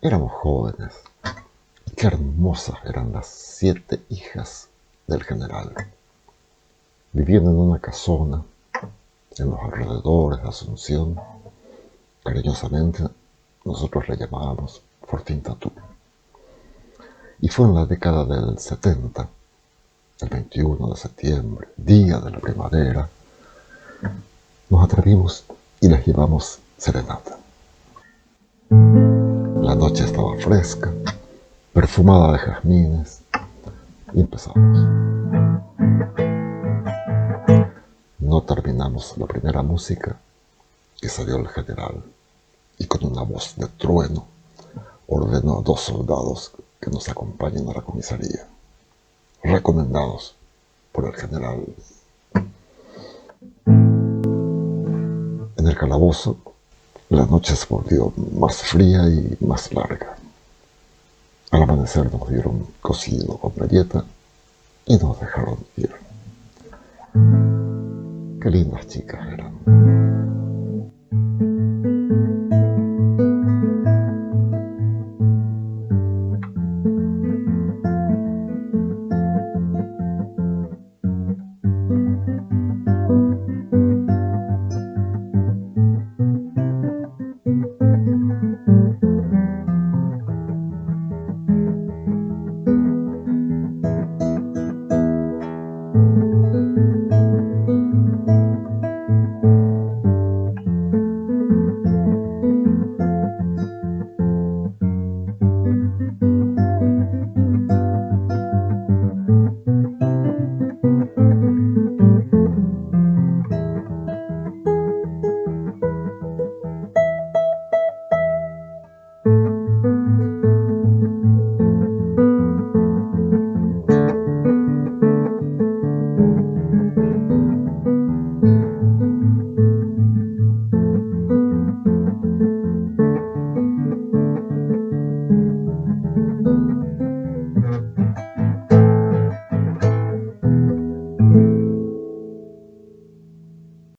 Éramos jóvenes. Qué hermosas eran las 7 hijas del general. Viviendo en una casona en los alrededores de Asunción. Cariñosamente, nosotros le llamábamos Fortín Tatú. Y fue en la década del 70, el 21 de septiembre, día de la primavera, nos atrevimos y les llevamos serenata. La noche estaba fresca, perfumada de jazmines, y empezamos. No terminamos la primera música que salió el general, y con una voz de trueno ordenó a 2 soldados que nos acompañen a la comisaría, recomendados por el general. En el calabozo, la noche se volvió más fría y más larga. Al amanecer nos dieron cocido con galleta y nos dejaron ir. Qué lindas chicas eran.